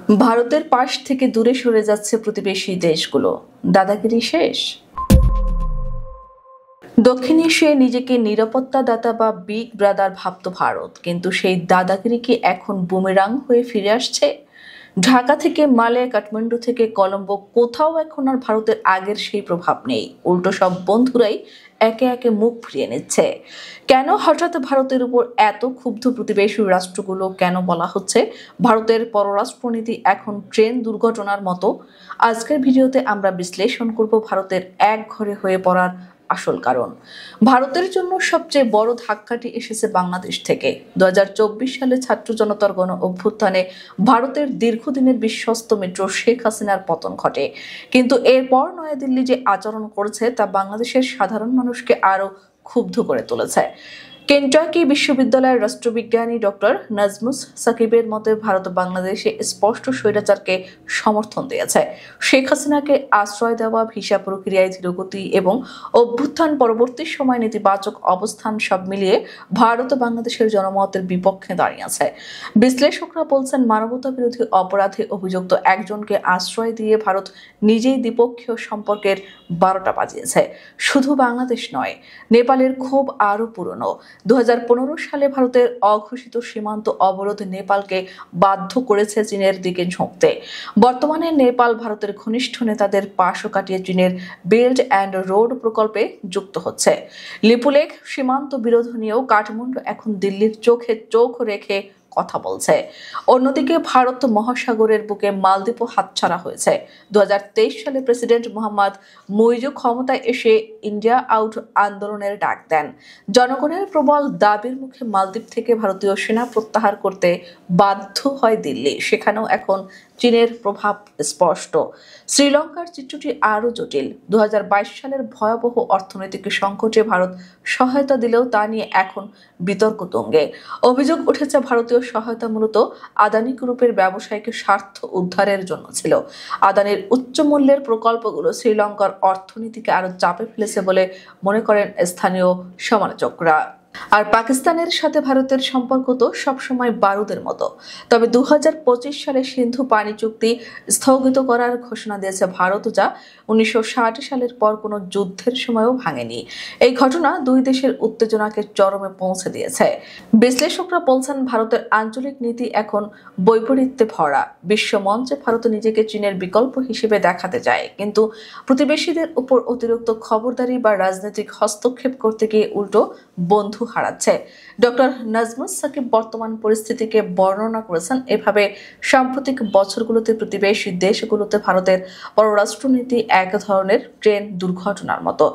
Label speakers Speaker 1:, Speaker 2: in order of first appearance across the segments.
Speaker 1: ভারতের পাশ থেকে দূরে সরে যাচ্ছে প্রতিবেশী দেশগুলো, দাদাগিরি শেষ। দক্ষিণ এশিয়ায় নিজেকে নিরাপত্তাদাতা বা বিগ ব্রাদার ভাবত ভারত, কিন্তু সেই দাদাগিরি কি এখন বুমেরাং হয়ে ফিরে আসছে? ঢাকা থেকে মালে, কাঠমান্ডু থেকে কলম্বো, কোথাও এখন আর ভারতের আগের সেই প্রভাব নেই। উল্টো সব বন্ধুরাই একে একে মুখ ফিরিয়ে নিচ্ছে। কেন হঠাৎ ভারতের উপর এত ক্ষুব্ধ প্রতিবেশী রাষ্ট্রগুলো? কেন বলা হচ্ছে ভারতের পররাষ্ট্রনীতি এখন ট্রেন দুর্ঘটনার মতো? আজকের ভিডিওতে আমরা বিশ্লেষণ করব ভারতের এক ঘরে হয়ে পড়ার আসল কারণ। ভারতের জন্য সবচেয়ে বড় ধাক্কাটি এসেছে বাংলাদেশ থেকে। 2024 সালে ছাত্র জনতার গণ অভ্যুত্থানে ভারতের দীর্ঘদিনের বিশ্বস্ত মিত্র শেখ হাসিনার পতন ঘটে। কিন্তু এরপর নয়াদিল্লি যে আচরণ করেছে তা বাংলাদেশের সাধারণ মানুষকে আরো ক্ষুব্ধ করে তুলেছে। কেন্টাকি বিশ্ববিদ্যালয়ের রাষ্ট্রবিজ্ঞানী ডক্টর নাজমুস সাকিবের মতে ভারত বাংলাদেশে স্পষ্ট স্বৈরাচারকে সমর্থন দিয়েছে। শেখ হাসিনাকে আশ্রয় দেওয়া, ভিসা প্রক্রিয়ায় ধীরগতি এবং অভ্যুত্থান পরবর্তী সময় নেতিবাচক অবস্থান সব মিলিয়ে ভারত ও বাংলাদেশের জনমতের বিপক্ষে দাঁড়িয়েছে। বিশ্লেষকরা বলছেন, মানবতা বিরোধী অপরাধে অভিযুক্ত একজনকে আশ্রয় দিয়ে ভারত নিজেই দ্বিপক্ষীয় সম্পর্কের 12টা বাজিয়েছে। শুধু বাংলাদেশ নয়, নেপালের ক্ষোভ আরও পুরনো। 2015 সালে ভারতের অঘোষিত সীমান্ত অবরোধ নেপালকে বাধ্য করেছে চীনের দিকে ঝুঁকতে। বর্তমানে নেপাল ভারতের ঘনিষ্ঠ নেতাদের পাশও কাটিয়ে চীনের বেল্ট অ্যান্ড রোড প্রকল্পে যুক্ত হচ্ছে। লিপুলেখ সীমান্ত বিরোধ নিয়েও কাঠমান্ডু এখন দিল্লির চোখে চোখ রেখে কথা বলছে। অন্যদিকে ভারত মহাসাগরের বুকে মালদ্বীপও হাতছাড়া হয়েছে। 2023 সালে প্রেসিডেন্ট মোহাম্মদ মুইজু ক্ষমতায় এসে ইন্ডিয়া আউট আন্দোলনের ডাক দেন। জনগণের প্রবল দাবির মুখে মালদ্বীপ থেকে ভারতীয় সেনা প্রত্যাহার করতে বাধ্য হয় দিল্লি। সেখানেও এখন চীনের প্রভাব স্পষ্ট। শ্রীলঙ্কার চিত্রটি আরও জটিল। 2022 সালের ভয়াবহ অর্থনৈতিক সংকটে ভারত সহায়তা দিলেও তা নিয়ে এখন বিতর্ক তুঙ্গে। অভিযোগ উঠেছে ভারতীয় সহায়তা মূলত আদানি গ্রুপের ব্যবসায়িক স্বার্থ উদ্ধারের জন্য ছিল। আদানির উচ্চ মূল্যের প্রকল্পগুলো শ্রীলঙ্কার অর্থনীতিকে আরো চাপে ফেলেছে বলে মনে করেন স্থানীয় সমালোচকরা। আর পাকিস্তানের সাথে ভারতের সম্পর্ক তো সবসময় বারুদের মতো। তবে 2025 সালে সিন্ধু পানি চুক্তি স্থগিত করার ঘোষণা দিয়েছে ভারত, যা 1960 সালের পর কোনো যুদ্ধের সময়ও ভাঙেনি। এই ঘটনা দুই দেশের উত্তেজনাকে চরমে পৌঁছে দিয়েছে। বিশ্লেষকরা বলছেন, ভারতের আঞ্চলিক নীতি এখন বৈপরীত্যে ভরা। বিশ্ব মঞ্চে ভারত নিজেকে চীনের বিকল্প হিসেবে দেখাতে চায়, কিন্তু প্রতিবেশীদের উপর অতিরিক্ত খবরদারি বা রাজনৈতিক হস্তক্ষেপ করতে গিয়ে উল্টো বন্ধু হারাচ্ছে। ডক্টর নাজমুস সাকিব বর্তমান পরিস্থিতিকে বর্ণনা করেছেন এভাবে, সাম্প্রতিক বছরগুলোতে প্রতিবেশী দেশগুলোতে ভারতের পররাষ্ট্রনীতি এক ধরনের ট্রেন দুর্ঘটনার মতো।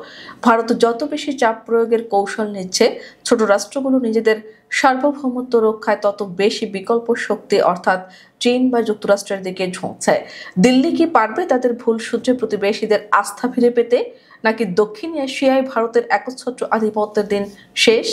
Speaker 1: ভারত যত বেশি চাপ প্রয়োগের কৌশল নিচ্ছে, ছোট রাষ্ট্রগুলো নিজেদের সার্বভৌমত্ব রক্ষায় তত বেশি বিকল্প শক্তি অর্থাৎ চীন বা যুক্তরাষ্ট্রের দিকে ঝুঁকছে। দিল্লি কি পারবে তাদের ভুল সূত্রে প্রতিবেশীদের আস্থা ফিরে পেতে, নাকি দক্ষিণ এশিয়ায় ভারতের একচ্ছত্র আধিপত্যের দিন শেষ?